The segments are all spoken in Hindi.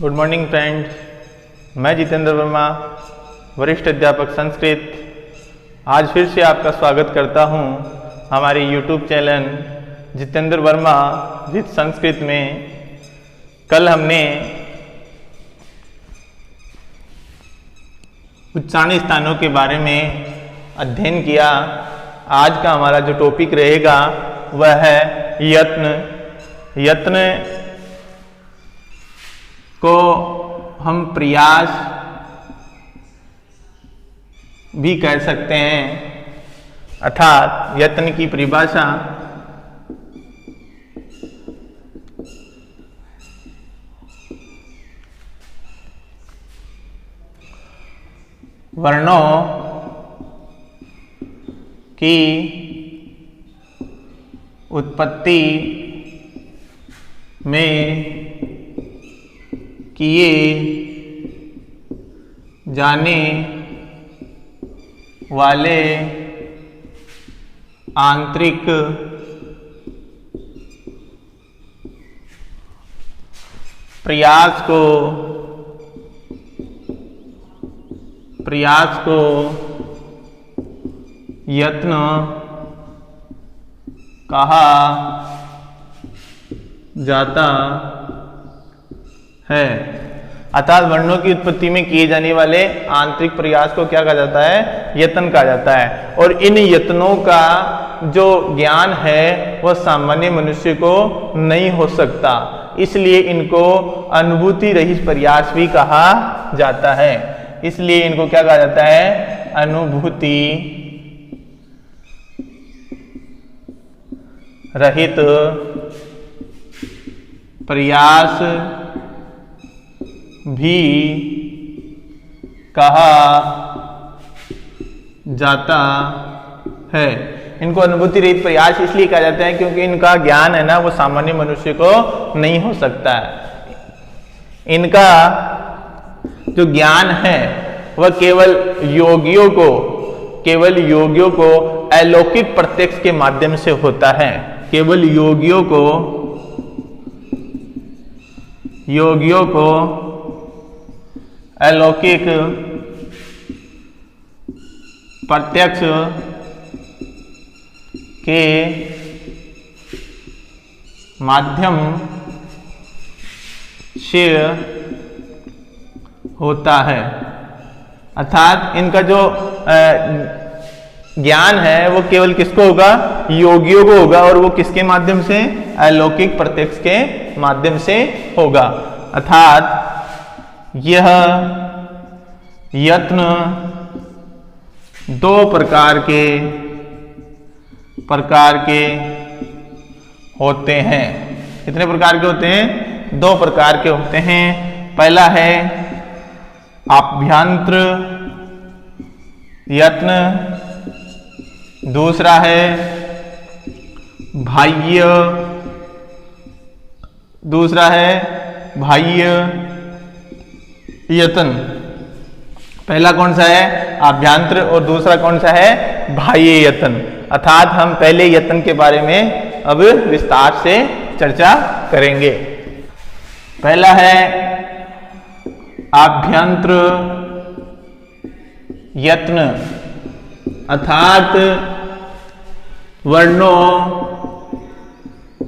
गुड मॉर्निंग फ्रेंड, मैं जितेंद्र वर्मा, वरिष्ठ अध्यापक संस्कृत। आज फिर से आपका स्वागत करता हूं हमारे YouTube channel Jitendra Verma with Sanskrit में। कल हमने उच्चारण स्थानों के बारे में अध्ययन किया। आज का हमारा जो टॉपिक रहेगा वह है यत्न। यत्न को हम प्रयास भी कह सकते हैं, अर्थात यत्न की परिभाषा वर्णों की उत्पत्ति में किए जाने वाले आंतरिक प्रयास को यत्न कहा जाता है। अर्थात वर्णों की उत्पत्ति में किए जाने वाले आंतरिक प्रयास को क्या कहा जाता है? यत्न कहा जाता है। और इन यत्नों का जो ज्ञान है वह सामान्य मनुष्य को नहीं हो सकता, इसलिए इनको अनुभूति रहित प्रयास भी कहा जाता है। इसलिए इनको क्या कहा जाता है? अनुभूति रहित प्रयास भी कहा जाता है। इनको अनुभूति रहित प्रयास इसलिए कहा जाता है क्योंकि इनका ज्ञान है ना वो सामान्य मनुष्य को नहीं हो सकता है। इनका जो ज्ञान है वह केवल योगियों को अलौकिक प्रत्यक्ष के माध्यम से होता है। केवल योगियों को अलौकिक प्रत्यक्ष के माध्यम से होता है। अर्थात इनका जो ज्ञान है वो केवल किसको होगा? योगियों को होगा। और वो किसके माध्यम से? अलौकिक प्रत्यक्ष के माध्यम से होगा। अर्थात यह यत्न दो प्रकार के होते हैं। कितने प्रकार के होते हैं? दो प्रकार के होते हैं। पहला है आभ्यंतर यत्न, दूसरा है बाह्य यत्न। पहला कौन सा है? आभ्यंतर। और दूसरा कौन सा है? बाह्य यत्न। अर्थात हम पहले यत्न के बारे में अब विस्तार से चर्चा करेंगे। पहला है आभ्यंतर यत्न, अर्थात वर्णों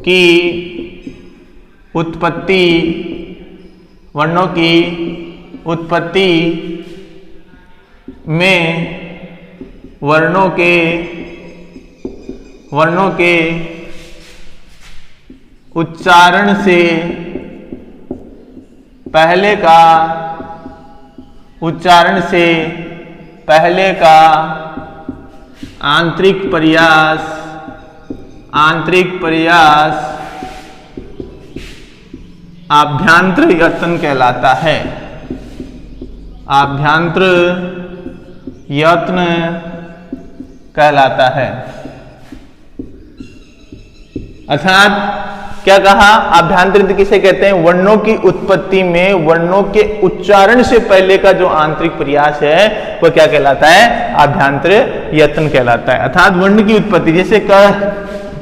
की उत्पत्ति में वर्णों के उच्चारण से पहले का आंतरिक प्रयास आभ्यंतर यत्न कहलाता है। आभ्यंतर यत्न कहलाता है। अर्थात क्या कहा? आभ्यंतरित किसे कहते हैं? वर्णों की उत्पत्ति में वर्णों के उच्चारण से पहले का जो आंतरिक प्रयास है वह क्या कहलाता है? आभ्यंतर यत्न कहलाता है। अर्थात वर्ण की उत्पत्ति, जैसे क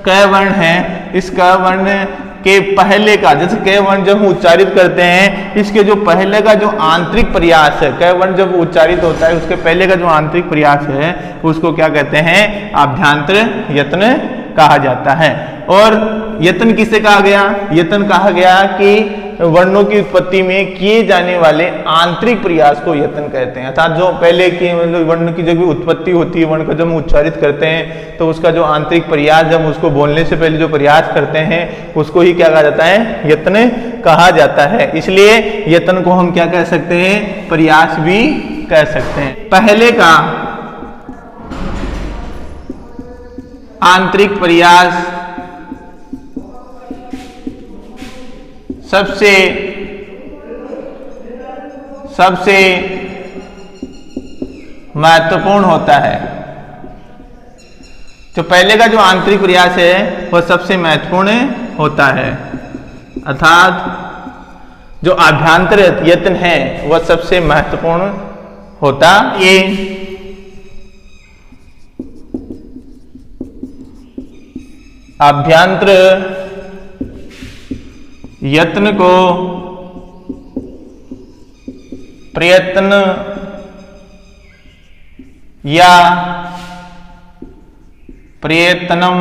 वर्ण है, इस क वर्ण के पहले का, जैसे क वर्ण जब हम उच्चारित करते हैं, इसके जो पहले का जो आंतरिक प्रयास है, क वर्ण जब उच्चारित होता है उसके पहले का जो आंतरिक प्रयास है उसको क्या कहते हैं? आभ्यंतर यत्न कहा जाता है। और यत्न किसे कहा गया? यत्न कहा गया कि वर्णों की उत्पत्ति में किए जाने वाले आंतरिक प्रयास को यत्न कहते हैं। अर्थात जो पहले की मतलब वर्ण की जब भी उत्पत्ति होती है, वर्ण को जब हम उच्चारित करते हैं तो उसका जो आंतरिक प्रयास, जब उसको बोलने से पहले जो प्रयास करते हैं उसको ही क्या कहा जाता है? यत्न कहा जाता है। इसलिए यत्न को हम क्या कह सकते हैं? प्रयास भी कह सकते हैं। पहले का आंतरिक प्रयास सबसे महत्वपूर्ण होता है। जो पहले का जो आंतरिक प्रयास है वह सबसे महत्वपूर्ण होता है, अर्थात जो आभ्यंतर यत्न है वह सबसे महत्वपूर्ण होता। ये आभ्यंतर यत्न को प्रयत्न या प्रयत्नम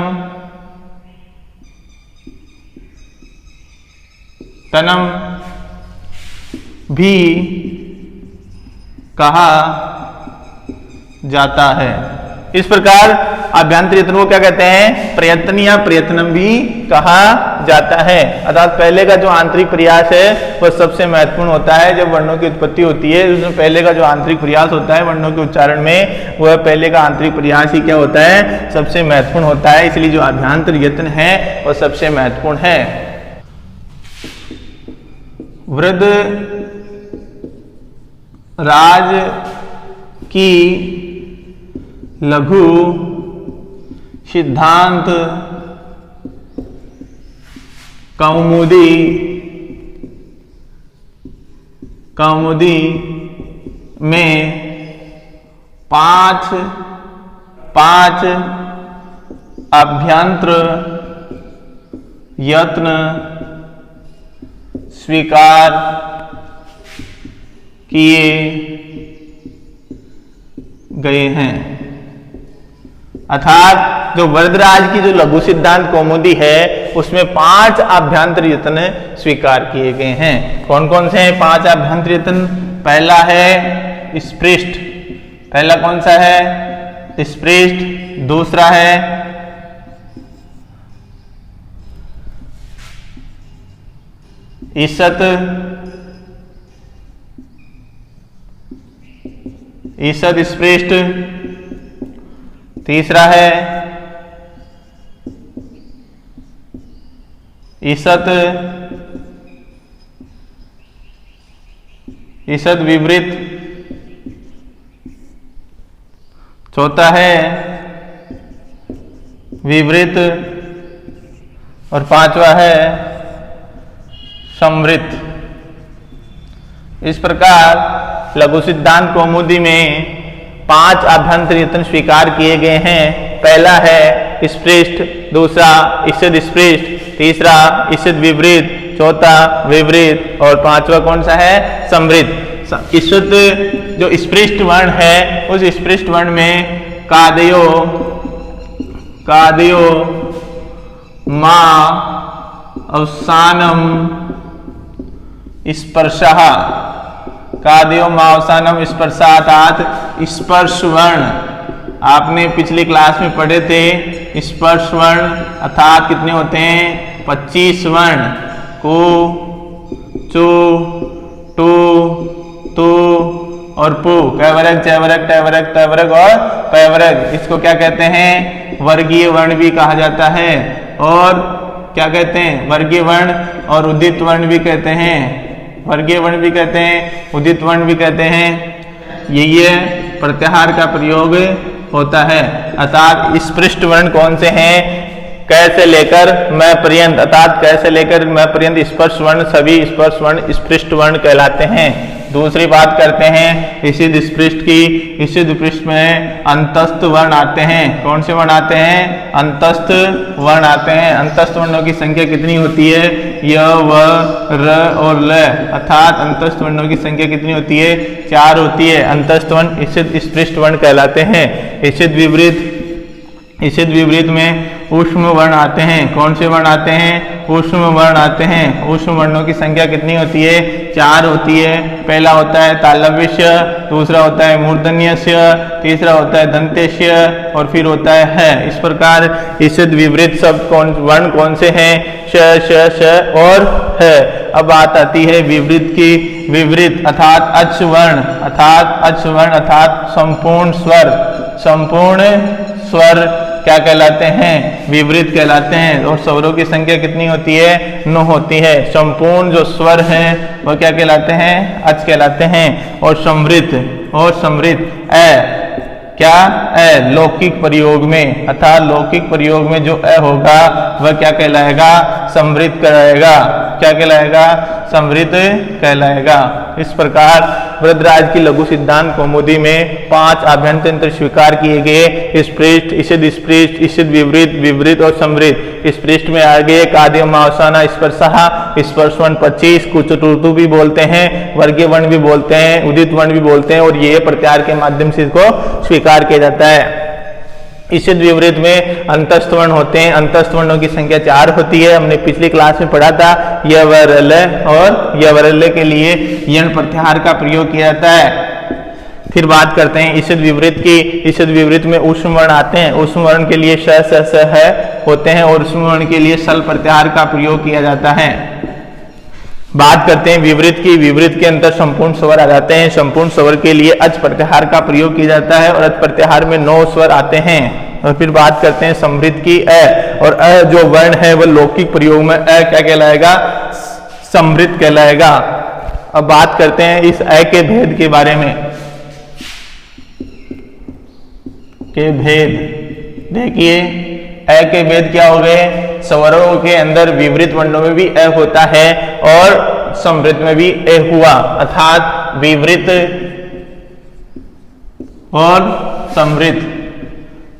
तनम भी कहा जाता है। इस प्रकार आभ्यंतर यत्न को क्या कहते हैं? प्रयत्न या प्रयत्नम भी कहा जाता है। अर्थात पहले का जो आंतरिक प्रयास है वह सबसे महत्वपूर्ण होता है। जब वर्णों की उत्पत्ति होती है उसमें पहले का जो आंतरिक प्रयास होता है वर्णों के उच्चारण में, वह पहले का आंतरिक प्रयास ही क्या होता है? सबसे महत्वपूर्ण होता है। इसलिए जो आभ्यंतर यत्न है वह सबसे महत्वपूर्ण है। वृद्ध राज की लघु सिद्धांत कौमुदी में पांच आभ्यंतर यत्न स्वीकार किए गए हैं। अर्थात जो वरदराज की जो लघु सिद्धांत कौमुदी है उसमें 5 आभ्यंतर यत्न स्वीकार किए गए हैं। कौन कौन से हैं 5 आभ्यंतर यत्न? पहला है स्पृष्ट। पहला कौन सा है? स्पृष्ट। दूसरा है ईसत। ईसत स्पृष्ट। तीसरा है ईसत विवृत। चौथा है विवृत और पांचवा है संवृत। इस प्रकार लघु सिद्धांत कौमुदी में 5 आभ्यंतर यत्न स्वीकार किए गए हैं। पहला है स्पृष्ट, दूसरा ईषद स्पृष्ट, तीसरा ईषद विवृत, चौथा विवृत और पांचवा कौन सा है? संवृत। ईषद जो स्पृष्ट वर्ण है उस स्पृष्ट वर्ण में कादयो मा अवसानम स्पर्शः। कादयो मावसानम स्पर्शात स्पर्श वर्ण। आपने पिछली क्लास में पढ़े थे स्पर्श वर्ण अर्थात कितने होते हैं? 25 वर्ण। को, चो, टू, तू और पु। कैवरक, चैवरक, टैवरक, तैवरक और पैवरक। इसको क्या कहते हैं? वर्गीय वर्ण भी कहा जाता है। और क्या कहते हैं? वर्गीय वर्ण और उदित वर्ण भी कहते हैं। वर्गीय वर्ण भी कहते हैं, उदित वर्ण भी कहते हैं। ये प्रत्याहार का प्रयोग होता है। अर्थात स्पृष्ट वर्ण कौन से हैं? कैसे लेकर मैं पर्यंत, अर्थात कैसे लेकर मैं पर्यंत स्पर्श वर्ण सभी स्पर्श वर्ण स्पृष्ट वर्ण कहलाते हैं। दूसरी बात करते हैं इसिद स्पृष्ट की। इसिद पृष्ठ में अंतस्थ वर्ण आते हैं। कौन से वर्ण आते हैं? अंतस्थ वर्ण आते हैं। अंतस्थ वर्णों की संख्या कितनी होती है? य, व, र और ल, अर्थात अंतस्थ वर्णों की संख्या कितनी होती है? 4 होती है। अंतस्थ वर्ण इसिद स्पृष्ट वर्ण कहलाते हैं। इसिद विपरीत, इसिद विपरीत में ऊष्म वर्ण आते हैं। कौन से वर्ण आते हैं? ऊष्म वर्ण आते हैं। ऊष्म वर्णों की संख्या कितनी होती है? 4 होती है। पहला होता है तालव्यस्य, दूसरा होता है मूर्धन्यस्य, तीसरा होता है दंतेश्य और फिर होता है। इस प्रकार इसिद विपरीत शब्द वर्ण कौन से हैं? श, श, श और है। अब बात आती है विपरीत की। विपरीत अर्थात अच् वर्ण, अर्थात अच् वर्ण अर्थात संपूर्ण स्वर, संपूर्ण स्वर क्या कहलाते हैं? विपरीत कहलाते हैं। और स्वरों की संख्या कितनी होती है? 9 होती है। संपूर्ण जो स्वर हैं वह क्या कहलाते हैं? अच कहलाते हैं। और समृद्ध, और समृद्ध क्या ए लौकिक प्रयोग में, अर्थात लौकिक प्रयोग में जो ए होगा वह क्या कहलाएगा? समृद्ध कहलाएगा। क्या कहलाएगा? समृद्ध कहलाएगा। इस प्रकार वृद्धराज की लघु सिद्धांत कौमुदी में 5 आभ्यंतर तंत्र स्वीकार किए गए। स्पृष्ट, इसिद स्पृष्ट, इसिद विपरीत, विपरीत और समृद्ध। स्पृष्ट में आ गए काद्यम अवसाना स्पर्शः, स्पर्श वर्ण 25, कुछ ऋतु भी बोलते हैं, वर्गीय वर्ण भी बोलते हैं, उदित वर्ण भी बोलते हैं और ये प्रत्याहार के माध्यम से इसको स्वीकार किया जाता है। इसिद विपरीत में अंतस्थ वर्ण होते हैं। अंतस्थ वर्णों की संख्या 4 होती है। हमने पिछली क्लास में पढ़ा था य, व, र, ल और य, व, र, ल के लिए यण प्रत्याहार का प्रयोग किया जाता है। फिर बात करते हैं इसिद विपरीत की। इसिद विपरीत में ऊष्म वर्ण आते हैं। ऊष्म वर्ण के लिए श, स, स, है होते हैं और ऊष्म वर्ण के लिए सल प्रत्याहार का प्रयोग किया जाता है। बात करते हैं विपरीत की। विपरीत के अंदर संपूर्ण स्वर आ जाते हैं। संपूर्ण स्वर के लिए अच प्रत्याहार का प्रयोग किया जाता है और अच प्रत्याहार में 9 स्वर आते हैं। और फिर बात करते हैं समृद्ध की। अ और अ जो वर्ण है वह लौकिक प्रयोग में अ क्या कहलाएगा? समृद्ध कहलाएगा। अब बात करते हैं इस अ के भेद के बारे में। के भेद देखिए, अ के भेद क्या हो गए? स्वरों के अंदर विपरीत वर्णों में भी अ होता है और समृद्ध में भी अ हुआ, अर्थात विपरीत और समृद्ध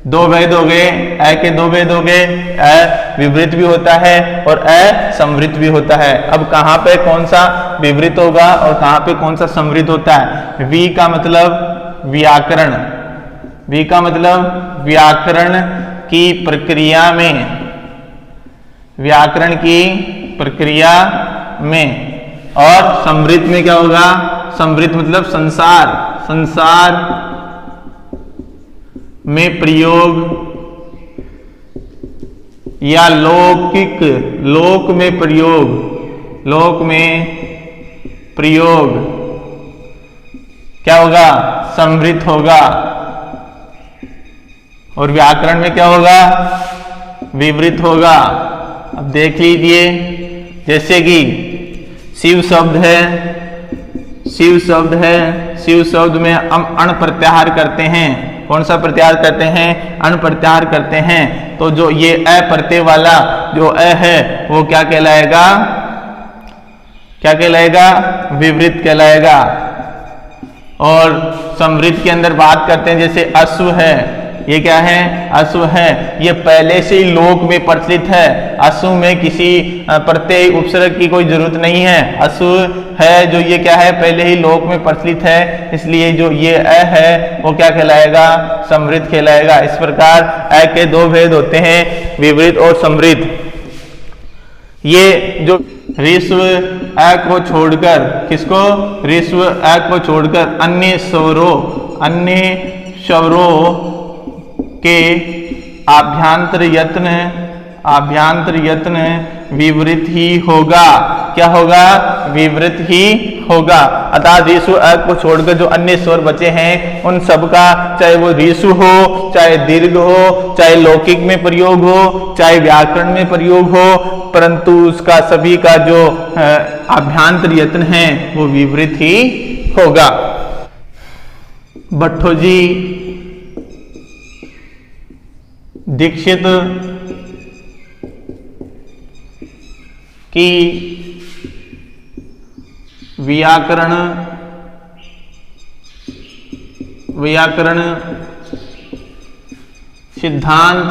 2 भेद हो गए। अ के 2 भेद हो गए। अ विपरीत भी होता है और अ समृद्ध भी होता है। अब कहाँ पे कौन सा विपरीत होगा और कहाँ पे कौन सा समृद्ध होता है? वी का मतलब व्याकरण, वी का मतलब व्याकरण की प्रक्रिया में, व्याकरण की प्रक्रिया में। और समृद्ध में क्या होगा? समृद्ध मतलब संसार, संसार में प्रयोग या लौकिक, लोक में प्रयोग, लोक में प्रयोग क्या होगा? समृद्ध होगा। और व्याकरण में क्या होगा? विपरीत होगा। अब देख लीजिए, जैसे कि शिव शब्द है, शिव शब्द है, शिव शब्द में हम अण प्रत्याहार करते हैं। कौन सा प्रत्याहार करते हैं? अण प्रत्याहार करते हैं। तो जो ये अ प्रत्यय वाला जो अ है वो क्या कहलाएगा? क्या कहलाएगा? विपरीत कहलाएगा। और समृद्ध के अंदर बात करते हैं, जैसे अश्व है, ये क्या है? अश्व है, ये पहले से ही लोक में प्रचलित है। अश्व में किसी प्रत्यय उपसर्ग की कोई जरूरत नहीं है। अश्व है जो ये क्या है? पहले ही लोक में प्रचलित है, इसलिए जो ये अ है वो क्या कहलाएगा? समृद्ध कहलाएगा। इस प्रकार अ के 2 भेद होते हैं, विपरीत और समृद्ध। ये जो ऋस्व अ को छोड़कर, किसको? ऋस्व अ को छोड़कर अन्य स्वरों, अन्य स्वरों के आभ्यंतर यत्न, आभ्यंतर यत्न विपरीत ही होगा। क्या होगा? विपरीत ही होगा। अर्थात ऋसु अ को छोड़कर जो अन्य स्वर बचे हैं उन सब का, चाहे वो ऋसु हो, चाहे दीर्घ हो, चाहे लौकिक में प्रयोग हो, चाहे व्याकरण में प्रयोग हो, परंतु उसका सभी का जो आभ्यंतर यत्न है वो विपरीत ही होगा। भट्टो जी, दीक्षित कि व्याकरण सिद्धांत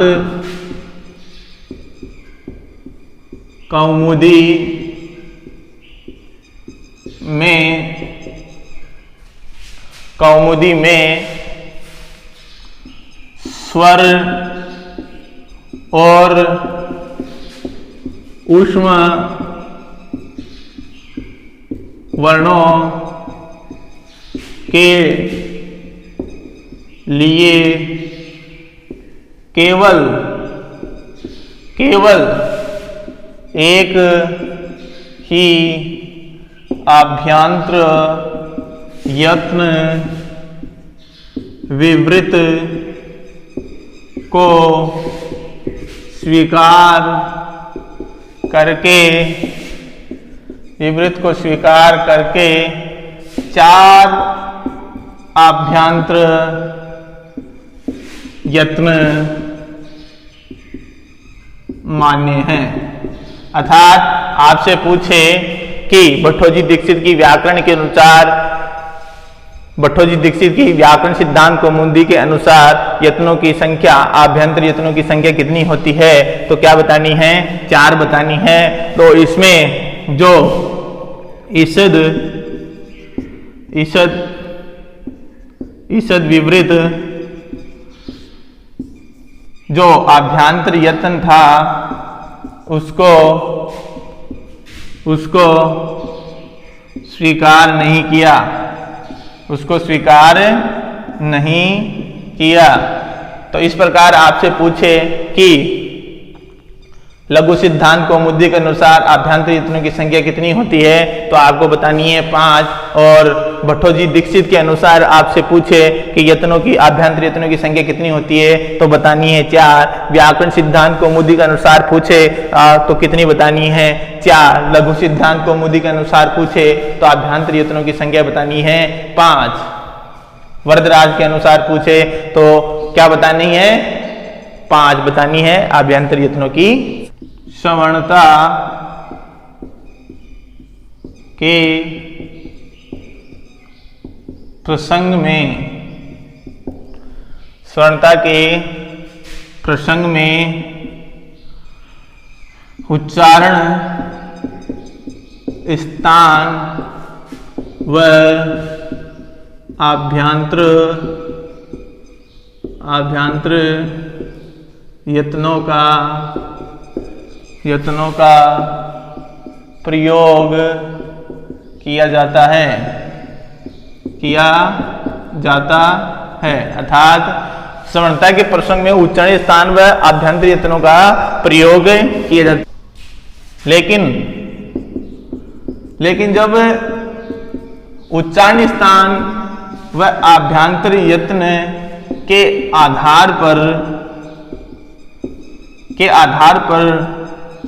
कौमुदी में स्वर और ऊष्म वर्णों के लिए केवल एक ही आभ्यंतर यत्न विवृत को स्वीकार करके चार आभ्यंतर यत्न मान्य हैं। अर्थात आपसे पूछे कि भट्टोजी दीक्षित की व्याकरण के अनुसार, भट्टोजी दीक्षित की व्याकरण सिद्धांत कौमुदी के अनुसार यत्नों की संख्या, आभ्यंतर यत्नों की संख्या कितनी होती है, तो क्या बतानी है? 4 बतानी है। तो इसमें जो ईषद विवृत जो आभ्यंतर यत्न था उसको स्वीकार नहीं किया। तो इस प्रकार आपसे पूछे कि लघु सिद्धांत कौमुदी के अनुसार आभ्यंतर यत्नों की संख्या कितनी होती है, तो आपको बतानी है 5। और भट्टोजी दीक्षित के अनुसार आपसे पूछे कि यत्नों की, आभ्यंतर यत्नों की संख्या कितनी होती है, तो बतानी है 4। व्याकरण सिद्धांत कौमुदी के अनुसार पूछे तो कितनी बतानी है? 4। लघु सिद्धांत कौमुदी के अनुसार पूछे तो आभ्यंतर यत्नों की संख्या बतानी है 5। वरदराज के अनुसार पूछे तो क्या बतानी है? 5 बतानी है आभ्यंतर यत्नों की। सवर्णता के प्रसंग में उच्चारण स्थान व आभ्यंतर यत्नों का प्रयोग किया जाता है। अर्थात सवर्णता के प्रसंग में उच्चारण स्थान व आभ्यंतर यत्नों का प्रयोग किया जाता है। लेकिन जब उच्चारण स्थान व आभ्यंतर यत्न के आधार पर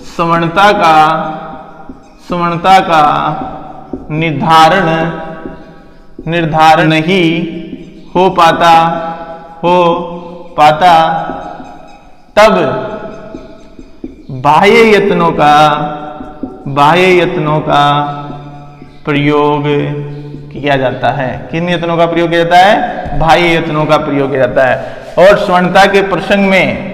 सवर्णता का निर्धारण नहीं हो पाता तब बाह्य यत्नों का प्रयोग किया जाता है। किन यत्नों का प्रयोग किया जाता है? बाह्य यत्नों का प्रयोग किया जाता है। और सवर्णता के प्रसंग में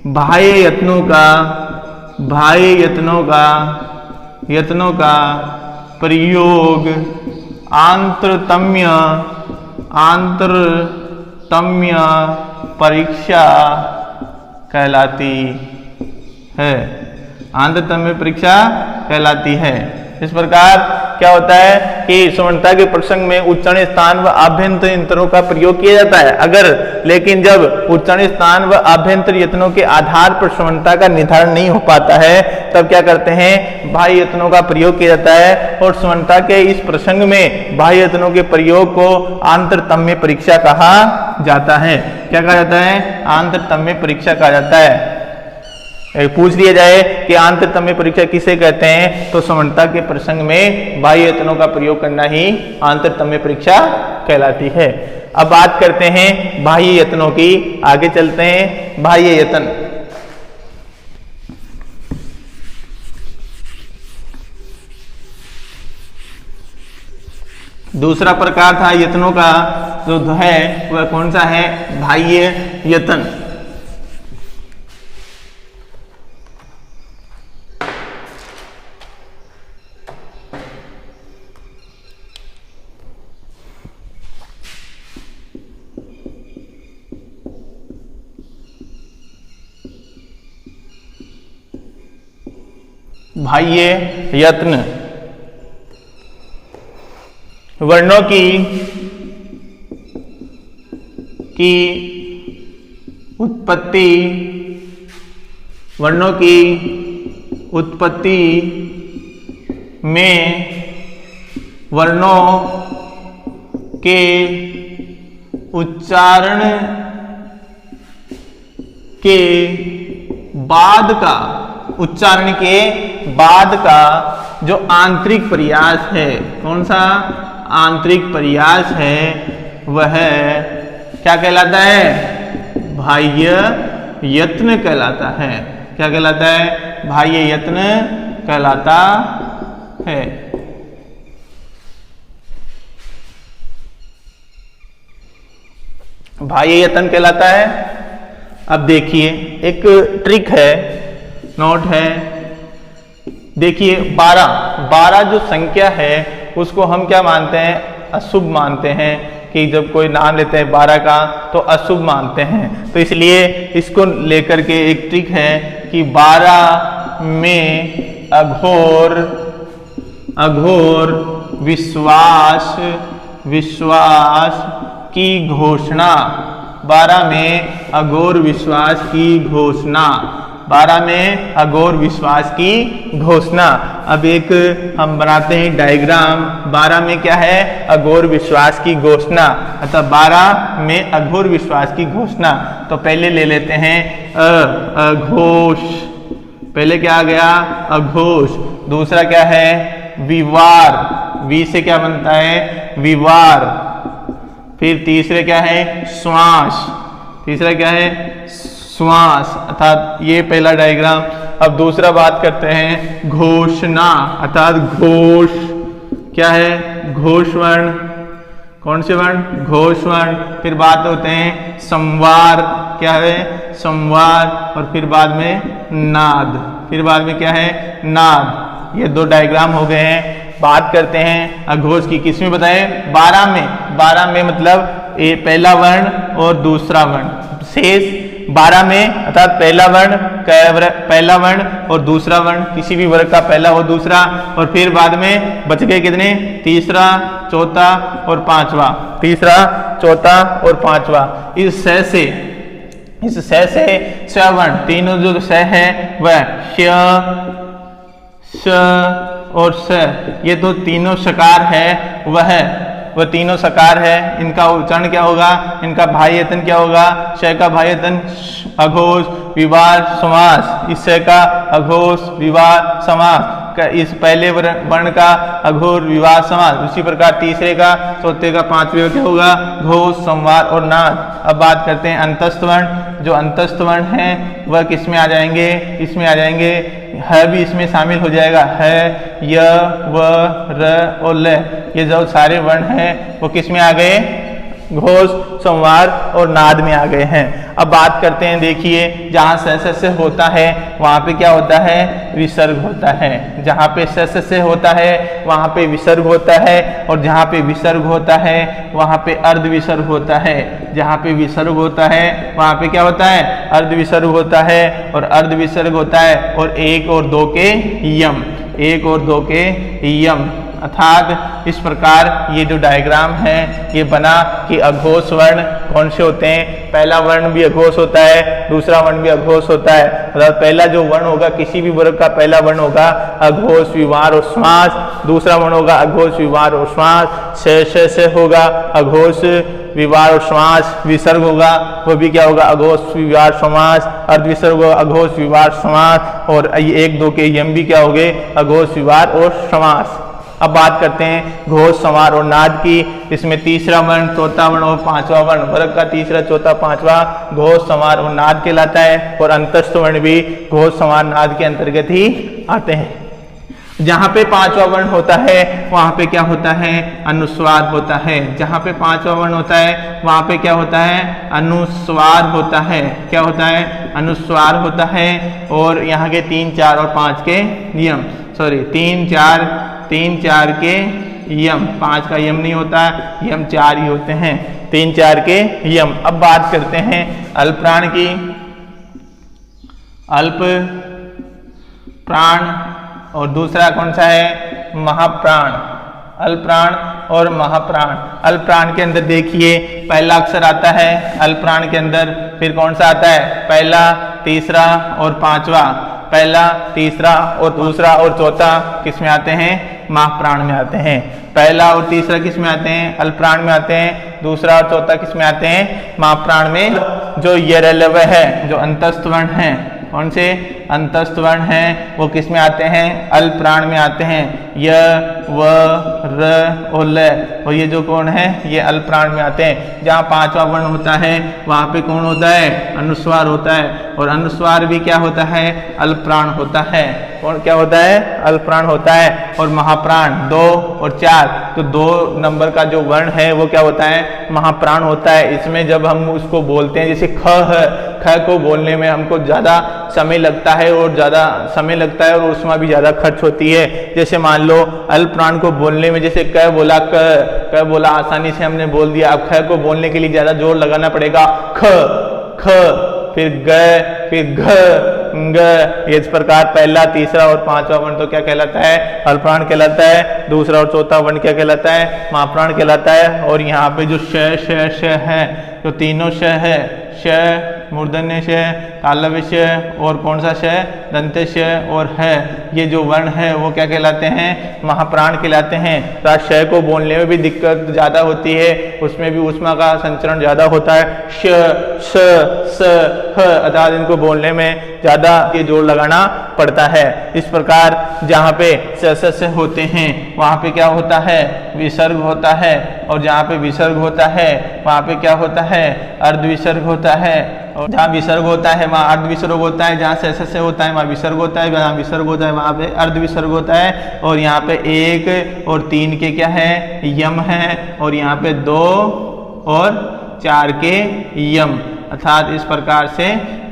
बाह्य यत्नों का प्रयोग आंतरतम्य परीक्षा कहलाती है। आंतरतम्य परीक्षा कहलाती है। इस प्रकार क्या होता है कि सवर्णता के प्रसंग में उच्चारण स्थान व आभ्यंतर यत्नों का प्रयोग किया जाता है। लेकिन जब उच्चारण स्थान व आभ्यंतर यत्नों के आधार पर सवर्णता का निर्धारण नहीं हो पाता है तब क्या करते हैं? बाह्य यत्नों का प्रयोग किया जाता है। और सवर्णता के इस प्रसंग में बाह्य यत्नों के प्रयोग को आंतरतम्य परीक्षा कहा जाता है। क्या कहा जाता है? आंतरतम्य परीक्षा कहा जाता है। पूछ लिया जाए कि आंतरतम्य परीक्षा किसे कहते हैं, तो समानता के प्रसंग में बाह्य यत्नों का प्रयोग करना ही आंतरतम्य परीक्षा कहलाती है। अब बात करते हैं बाह्य यत्नों की, आगे चलते हैं। बाह्य यत्न, दूसरा प्रकार था यत्नों का जो है वह कौन सा है, बाह्य यत्न। बाह्य यत्न वर्णों की उत्पत्ति, वर्णों की उत्पत्ति में वर्णों के उच्चारण के बाद का, उच्चारण के बाद का जो आंतरिक प्रयास है, कौन सा आंतरिक प्रयास है, वह क्या कहलाता है, बाह्य यत्न कहलाता है। क्या कहलाता है, बाह्य यत्न कहलाता है। बाह्य यत्न कहलाता है। अब देखिए एक ट्रिक है, नोट है, देखिए 12 जो संख्या है उसको हम क्या मानते हैं, अशुभ मानते हैं, कि जब कोई नाम लेते हैं 12 का तो अशुभ मानते हैं। तो इसलिए इसको लेकर के एक ट्रिक है कि 12 में अघोर विश्वास की घोषणा, 12 में अघोर विश्वास की घोषणा, 12 में अघोर विश्वास की घोषणा। अब एक हम बनाते हैं डायग्राम, 12 में क्या है, अघोर विश्वास की घोषणा, अतः 12 में अघोर विश्वास की घोषणा। तो पहले ले लेते हैं अघोष, पहले क्या आ गया, अघोष। दूसरा क्या है, विवार, वी से क्या बनता है, विवार। फिर तीसरे क्या है, श्वास, तीसरा क्या है, श्वास, अर्थात ये पहला डायग्राम। अब दूसरा बात करते हैं घोषणा, अर्थात घोष, क्या है, घोष वर्ण, कौन से वर्ण, घोष वर्ण। फिर बात होते हैं संवार, क्या है, संवार। और फिर बाद में नाद, फिर बाद में क्या है, नाद। ये 2 डायग्राम हो गए हैं। बात करते हैं अघोष की, किसमें बताएं, 12 में मतलब ये पहला वर्ण और दूसरा वर्ण, शेष 12 में अर्थात पहला वर्ण और दूसरा वर्ण, किसी भी वर्ग का पहला और दूसरा, और फिर बाद में बच गए कितने, तीसरा, चौथा और पांचवा, तीसरा, चौथा और पांचवा। इस से स्वर्ण, तीनों जो स है वह श और स, ये तो तीनों सकार है, वह तीनों सकार है। इनका उच्चारण क्या होगा, इनका बाह्य यत्न क्या होगा, श का बाह्य यत्न अघोष विवार समास, इस श का अघोष विवार समास, इस पहले वर्ण का अघोर विवाह समास। उसी प्रकार तीसरे का, चौथे का, पांचवे क्या होगा, घोष, संवार और नाद। अब बात करते हैं अंतस्थ वर्ण। जो अंतस्थ वर्ण है वह किस में आ जाएंगे, इसमें आ जाएंगे, है भी इसमें शामिल हो जाएगा, है, य, व, र और ल, ये जो सारे वर्ण हैं वो किस में आ गए, घोष, संवार और नाद में आ गए हैं। अब बात करते हैं, देखिए जहाँ से होता है वहाँ पे क्या होता है, विसर्ग होता है। जहाँ पे से होता है वहाँ पे विसर्ग होता है, और जहाँ पे विसर्ग होता है वहाँ पे अर्ध विसर्ग होता है। जहाँ पे विसर्ग होता है वहाँ पे क्या होता है, अर्ध विसर्ग होता है, और अर्ध विसर्ग होता है और 1 और 2 के यम, 1 और 2 के यम। अर्थात इस प्रकार ये जो डायग्राम है ये बना कि अघोष वर्ण कौन से होते हैं, पहला वर्ण भी अघोष होता है, दूसरा वर्ण भी अघोष होता है। अर्थात पहला जो वर्ण होगा, किसी भी वर्ग का पहला वर्ण होगा अघोष विवार और श्वास, दूसरा वर्ण होगा अघोष विवार और श्वास, से होगा अघोष विवार और समास, विसर्ग होगा वो भी क्या होगा, अघोष विवार समास, अर्धविसर्ग होगा अघोष विवार समास, और 1 2 के यम भी क्या हो गए, अघोष विवार और समास। अब बात करते हैं घोष, संवार और नाद की। इसमें तीसरा वर्ण, चौथा वर्ण और पांचवा वर्ण, वर्ग का तीसरा, चौथा, पांचवा घोष, संवार और नाद कहलाता है। और अंतस्थ वर्ण भी घोष, संवार, नाद के अंतर्गत ही आते हैं। जहां पे पांचवा वर्ण होता है वहां पे क्या होता है, अनुस्वार होता है। जहां पे पांचवा वर्ण होता है वहां पे क्या होता है, अनुस्वार होता है। क्या होता है, अनुस्वार होता है। और यहाँ के 3 4 और 5 के नियम, सॉरी 3 4 के यम, 5 का यम नहीं होता, यम 4 ही होते हैं, 3 4 के यम। अब बात करते हैं अल्प प्राण की। अल्प प्राण और दूसरा कौन सा है, महाप्राण। अल्प प्राण और महाप्राण। अल्प प्राण के अंदर देखिए पहला अक्षर आता है अल्प प्राण के अंदर, फिर कौन सा आता है, पहला, तीसरा और पांचवा। पहला, तीसरा और दूसरा और चौथा किस में आते हैं, महाप्राण में आते हैं। पहला और तीसरा किस में आते हैं, अल्प प्राण में आते हैं। दूसरा और चौथा किस में आते हैं, महाप्राण में। जो यरलव है, जो अंतस्थ वर्ण है, कौन से अंतस्थ वर्ण हैं, वो किस में आते हैं, अल्प प्राण में आते हैं। य, व, र और ल, और ये जो कौन है, ये अल्प प्राण में आते हैं। जहाँ पांचवा वर्ण होता है वहाँ पे कौन होता है, अनुस्वार होता है। और अनुस्वार भी क्या होता है, अल्प प्राण होता है। कौन क्या होता है, अल्प प्राण होता है। और महाप्राण 2 और 4, तो 2 नंबर का जो वर्ण है वो क्या होता है, महाप्राण होता है। इसमें जब हम उसको बोलते हैं, जैसे ख है, ख को बोलने में हमको ज़्यादा समय लगता है और ज़्यादा समय लगता है और उसमें भी ज़्यादा खर्च होती है। जैसे मान लो अल्प प्राण को बोलने में, जैसे क बोला, क बोला, आसानी से हमने बोल दिया। अब ख को बोलने के लिए ज़्यादा जोर लगाना पड़ेगा, ख ख, फिर ग, फिर घ ग। इस प्रकार पहला, तीसरा और पांचवा वर्ण तो क्या कहलाता है, अल्प प्राण कहलाता है। दूसरा और चौथा वर्ण क्या कहलाता है, महाप्राण कहलाता है। और यहाँ पे जो श है, जो तीनों श है, श, मूर्धन्य श, तालव्य श और कौन सा श, दंत्य श और है, ये जो वर्ण है वो क्या कहलाते हैं, महाप्राण कहलाते हैं। श को बोलने में भी दिक्कत ज़्यादा होती है, उसमें भी ऊष्मा का संचरण ज़्यादा होता है। श, स, स, ह, अर्थात इनको बोलने में ज़्यादा ये जोर लगाना पड़ता है। इस प्रकार जहाँ पे स होते हैं वहाँ पे क्या होता है, विसर्ग होता है। और जहाँ पे विसर्ग होता है वहाँ पे क्या होता है, अर्धविसर्ग होता है। और जहाँ विसर्ग होता है वहाँ अर्धविसर्ग होता है। जहाँ से होता है वहाँ विसर्ग होता है। जहाँ विसर्ग होता है वहाँ पे अर्धविसर्ग होता है। और यहाँ पे 1 और 3 के क्या है, यम है। और यहाँ पे 2 और 4 के यम। अर्थात इस प्रकार से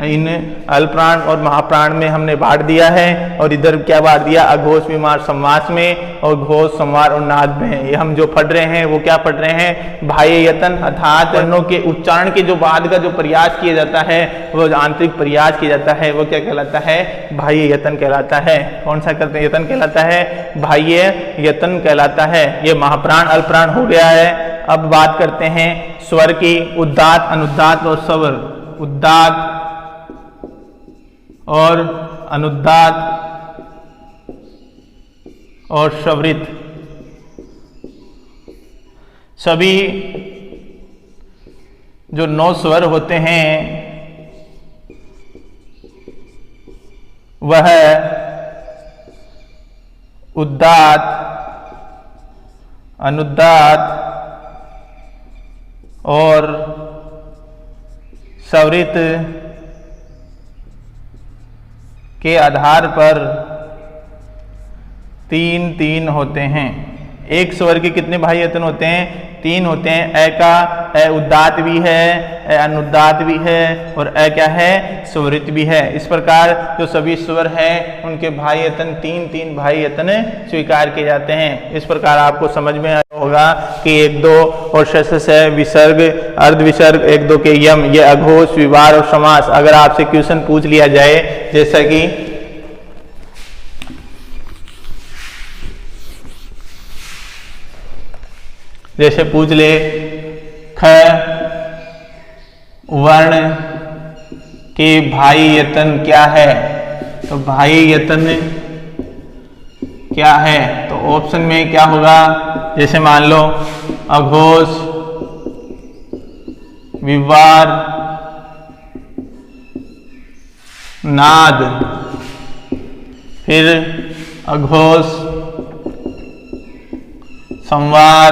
इन अल्प प्राण और महाप्राण में हमने बांट दिया है। और इधर क्या बांट दिया, अघोष विमार समास में और घोष, संवार और नाद में। ये हम जो पढ़ रहे हैं वो क्या पढ़ रहे हैं, बाह्य यतन, अर्थात वर्णों के उच्चारण के जो बाद का जो प्रयास किया जाता है, वो आंतरिक प्रयास किया जाता है, वो क्या कहलाता है, बाह्य यतन कहलाता है। कौन सा करते यतन कहलाता है, बाह्य यतन कहलाता है। ये महाप्राण अल्प प्राण हो गया है। अब बात करते हैं स्वर की, उद्दात, अनुदात और स्वर। उद्दात और अनुदात और स्वरित, सभी जो 9 स्वर होते हैं वह उद्दात, अनुदात और स्वरित के आधार पर 3 होते हैं। एक स्वर के कितने बाह्य यतन होते हैं, 3 होते हैं। अ का अ उद्दात भी है, अ अनुदात भी है और अ क्या है, स्वरित भी है। इस प्रकार जो सभी स्वर हैं उनके बाह्य यतन 3 बाह्य यतन स्वीकार किए जाते हैं। इस प्रकार आपको समझ में आया होगा कि 1 2 और श विसर्ग, अर्धविसर्ग, 1 2 के यम, ये अघोष, विवार और समास। अगर आपसे क्वेश्चन पूछ लिया जाए, जैसा कि जैसे पूछ ले ख वर्ण के बाह्य यतन क्या है, तो बाह्य यतन क्या है, तो ऑप्शन में क्या होगा, जैसे मान लो अघोष, विवार, नाद, फिर अघोष, संवार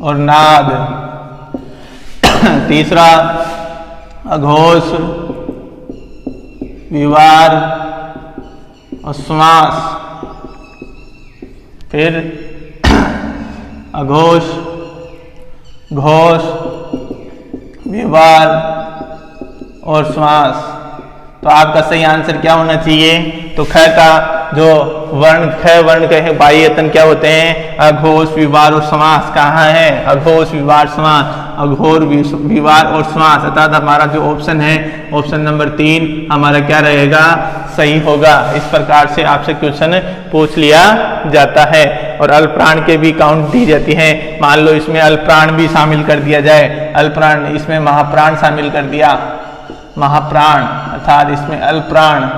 और नाद। तीसरा अघोष, विवार और श्वास, फिर अघोष, घोष, विवार और श्वास। तो आपका सही आंसर क्या होना चाहिए? तो ख का जो वर्ण, ख वर्ण के बाह्य यतन क्या होते हैं? अघोष, विवार और समास। कहाँ है? अघोष, विवार, समास। अघोर, विवार और समास, अर्थात हमारा जो ऑप्शन है, ऑप्शन नंबर 3 हमारा क्या रहेगा? सही होगा। इस प्रकार से आपसे क्वेश्चन पूछ लिया जाता है। और अल्पप्राण के भी काउंट दी जाती है। मान लो इसमें अल्पप्राण भी शामिल कर दिया जाए, अल्पप्राण, इसमें महाप्राण शामिल कर दिया, महाप्राण, अर्थात इसमें अल्पप्राण,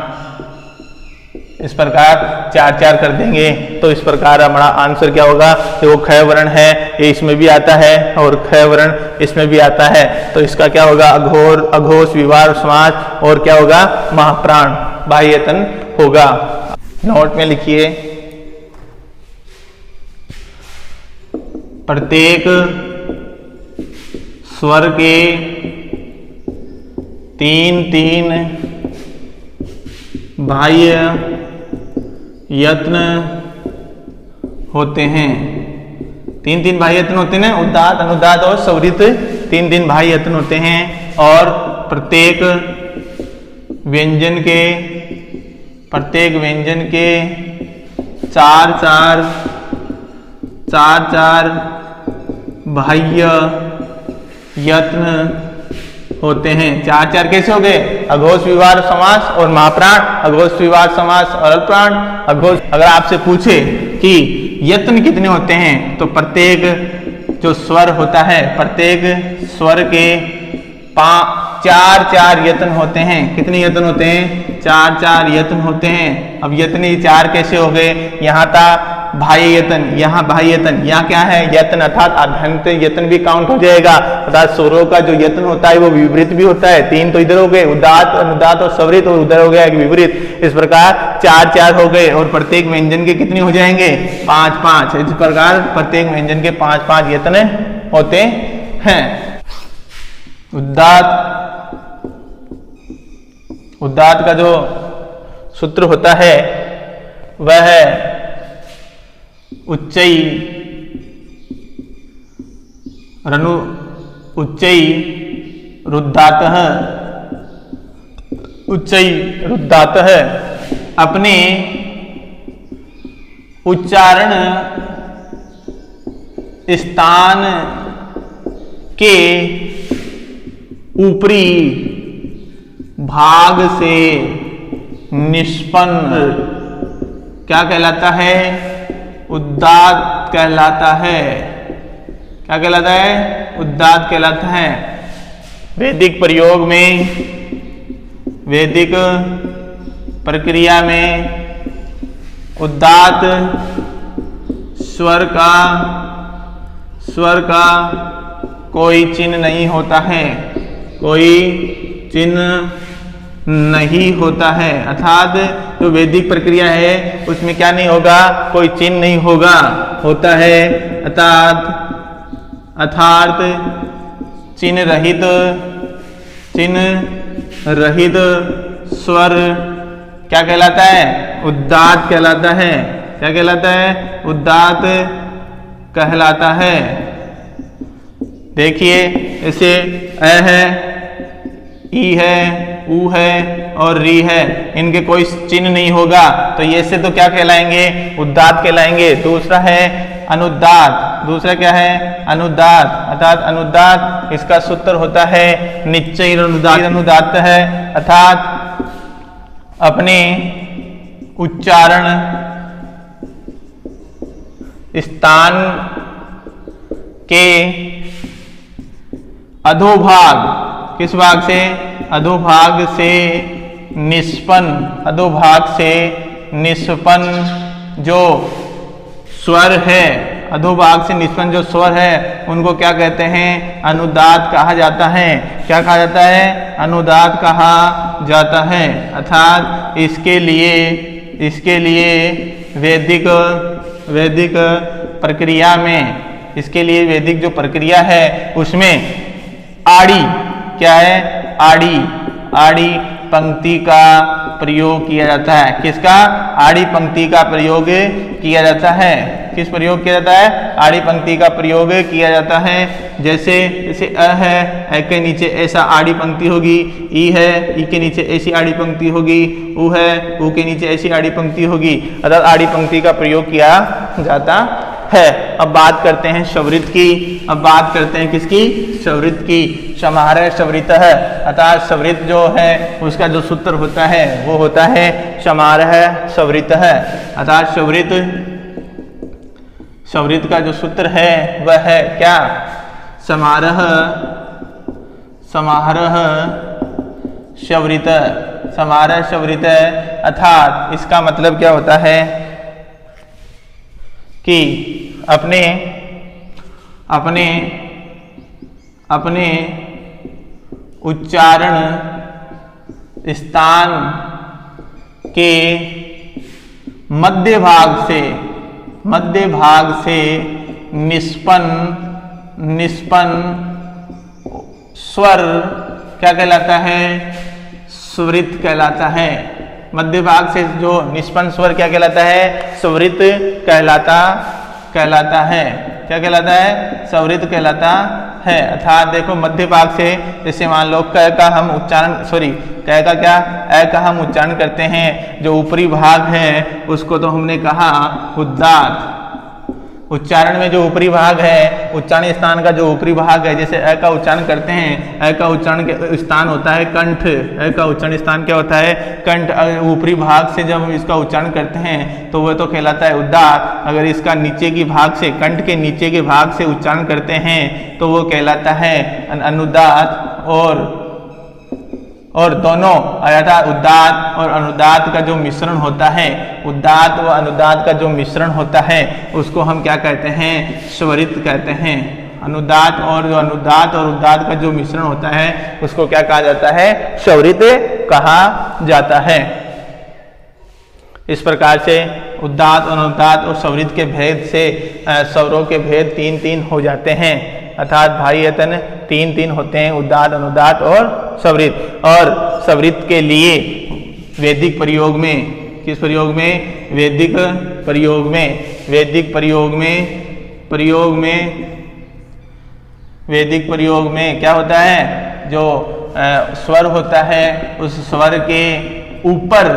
इस प्रकार 4-4 कर देंगे। तो इस प्रकार हमारा आंसर क्या होगा? तो वो ख वर्ण है, ये इसमें भी आता है और ख वर्ण इसमें भी आता है। तो इसका क्या होगा? अघोर, अघोष, विवार, समास और क्या होगा? महाप्राण, बाह्य यतन होगा। नोट में लिखिए, प्रत्येक स्वर के 3-3 बाह्य यत्न होते हैं। 3-3 बाह्य यत्न होते हैं, उदात्त, अनुदात्त और स्वरित 3-3 बाह्य यत्न होते हैं। और प्रत्येक व्यंजन के 4-4 बाह्य यत्न होते हैं। 4-4 कैसे हो गए? अघोष, विवार, समास और महाप्राण, अघोष, विवार, समास और अल्पप्राण। अघोष, अगर आपसे पूछे कि यत्न कितने होते हैं, तो प्रत्येक जो स्वर होता है, प्रत्येक स्वर के 4-4 यत्न होते हैं। कितने यत्न होते हैं? 4-4 यत्न होते हैं। अब यत्न 4 कैसे हो गए? यहाँ था बाह्य यतन, यहाँ बाह्य यतन, यहाँ क्या है? यत्न, अर्थात आभ्यंतर यत्न भी काउंट हो जाएगा। अर्थात स्वरों का जो यत्न होता है वो विपरीत भी होता है। 3 तो इधर हो गए, उदात्त, अनुदात्त और स्वरित, और उधर हो गया विपरीत। इस प्रकार 4-4 हो गए। और प्रत्येक व्यंजन के कितने हो जाएंगे? 5-5। इस प्रकार प्रत्येक व्यंजन के 5-5 यत्न होते हैं। उदात्त का जो सूत्र होता है वह है उच्चई रनु, उच्चई रुद्धातः, उच्चई रुद्धातः। अपने उच्चारण स्थान के ऊपरी भाग से निष्पन्न क्या कहलाता है? उदात्त कहलाता है। क्या कहलाता है? उदात्त कहलाता है। वैदिक प्रयोग में, वैदिक प्रक्रिया में उदात्त स्वर का कोई चिन्ह नहीं होता है, कोई चिन्ह नहीं होता है। अर्थात जो वैदिक प्रक्रिया है उसमें क्या नहीं होगा? कोई चिन्ह नहीं होगा, होता है अर्थात चिन्ह रहित स्वर क्या कहलाता है? उदात्त कहलाता है। क्या कहलाता है? उदात्त कहलाता है। देखिए, इसे अ है, ई है, ऊ है और री है, इनके कोई चिन्ह नहीं होगा, तो ये से तो क्या कहलाएंगे? उदात्त कहलाएंगे। दूसरा है अनुदात्त। दूसरा क्या है? अनुदात्त। अर्थात अनुदात्त, इसका सूत्र होता है निश्चय अनुदात्त। अनुदात्त है अर्थात अपने उच्चारण स्थान के अधोभाग, किस भाग से? अधोभाग से निष्पन्न, अधोभाग से निष्पन्न जो स्वर है अधोभाग से निष्पन्न जो स्वर है उनको क्या कहते हैं? अनुदात कहा जाता है। क्या कहा जाता है? अनुदात कहा जाता है। अर्थात इसके लिए वैदिक प्रक्रिया में, इसके लिए वैदिक जो प्रक्रिया है उसमें आड़ी क्या है? आड़ी पंक्ति का प्रयोग किया जाता है। किसका? आड़ी पंक्ति का प्रयोग किया जाता है। किस प्रयोग किया जाता है? आड़ी पंक्ति का प्रयोग किया जाता है। जैसे अ है, अ के नीचे ऐसा आड़ी पंक्ति होगी, ई है, ई के नीचे ऐसी आड़ी पंक्ति होगी, उ है, उ के नीचे ऐसी आड़ी पंक्ति होगी। अर्थात आड़ी पंक्ति का प्रयोग किया जाता है। अब बात करते हैं शवरित की। अब बात करते हैं किसकी? शवरित की। समाहारः शवरितः, अर्थात शवरित जो है उसका जो सूत्र होता है वो होता है समाहारः शवरितः। अर्थात शवरित का जो सूत्र है वह है क्या? समाहारः शवरितः। अर्थात इसका मतलब क्या होता है कि अपने उच्चारण स्थान के मध्य भाग से निष्पन्न स्वर क्या कहलाता है? स्वरित कहलाता है। मध्य भाग से जो निष्पन्न स्वर क्या कहलाता है? स्वरित कहलाता है। क्या कहलाता है? स्वरित कहलाता है। अर्थात देखो मध्य भाग से, जैसे मान लो क का हम उच्चारण करते हैं, जो ऊपरी भाग है उसको तो हमने कहा उद्दात। उच्चारण में जो ऊपरी भाग है, उच्चारण स्थान का जो ऊपरी भाग है, जैसे अ का उच्चारण करते हैं, अ का उच्चारण के स्थान होता है कंठ। अ का उच्चारण स्थान क्या होता है? कंठ। ऊपरी भाग से जब हम इसका उच्चारण करते हैं तो वह तो कहलाता है उद्दात। अगर इसका नीचे की भाग से, कंठ के नीचे के भाग से उच्चारण करते हैं तो वो कहलाता है अनुदात। और दोनों अर्थात उद्दात और अनुदात का जो मिश्रण होता है, उद्दात व अनुदात का जो मिश्रण होता है उसको हम क्या कहते हैं? स्वरित कहते हैं। अनुदात और उद्दात का जो मिश्रण होता है उसको क्या कहा जाता है? स्वरित कहा जाता है। इस प्रकार से उद्दात, अनुदात और स्वरित के भेद से स्वरों के भेद 3-3 हो जाते हैं। अर्थात भाई यतन 3-3 होते हैं, उद्दात, अनुदात और स्वरित। और स्वरित के लिए वैदिक प्रयोग में, किस प्रयोग में? वैदिक प्रयोग में क्या होता है? जो स्वर होता है उस स्वर के ऊपर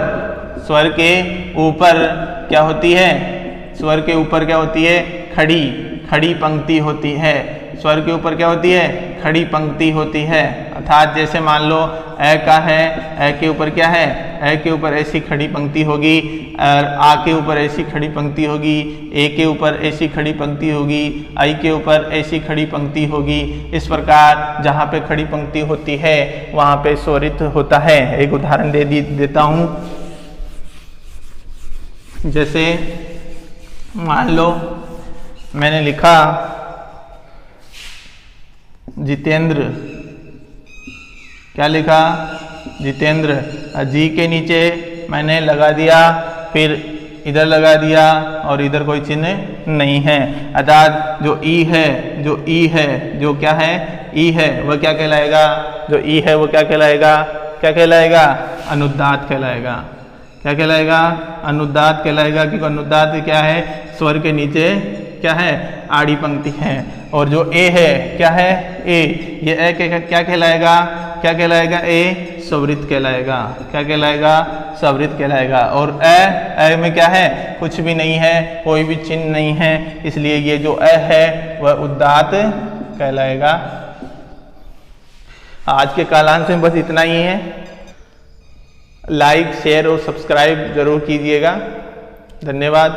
क्या होती है? स्वर के ऊपर क्या होती है? खड़ी पंक्ति होती है। स्वर के ऊपर क्या होती है? खड़ी पंक्ति होती है। अर्थात जैसे मान लो अ का है, अ के ऊपर क्या है? अ के ऊपर ऐसी खड़ी पंक्ति होगी, और आ के ऊपर ऐसी खड़ी पंक्ति होगी, ए के ऊपर ऐसी खड़ी पंक्ति होगी, आई के ऊपर ऐसी खड़ी पंक्ति होगी। इस प्रकार जहाँ पे खड़ी पंक्ति होती है वहाँ पे स्वरित होता है। एक उदाहरण देता हूँ। जैसे मान लो मैंने लिखा जितेंद्र। क्या लिखा? जितेंद्र। जी के नीचे मैंने लगा दिया, फिर इधर लगा दिया और इधर कोई चिन्ह नहीं है। अर्थात जो ई है, जो क्या है? ई है, वह क्या कहलाएगा? जो ई है वो क्या कहलाएगा? अनुदात कहलाएगा। क्या कहलाएगा? अनुदात कहलाएगा। क्योंकि अनुदात क्या है? स्वर के नीचे क्या है? आड़ी पंक्ति है। और जो ए है क्या है? ए, ये ए क्या कहलाएगा? ए स्वरित कहलाएगा। क्या कहलाएगा? स्वरित कहलाएगा। और ए में क्या है? कुछ भी नहीं है, कोई भी चिन्ह नहीं है, इसलिए ये जो ए है वह उद्दात कहलाएगा। आज के कालांश में बस इतना ही है। लाइक, शेयर और सब्सक्राइब जरूर कीजिएगा। धन्यवाद।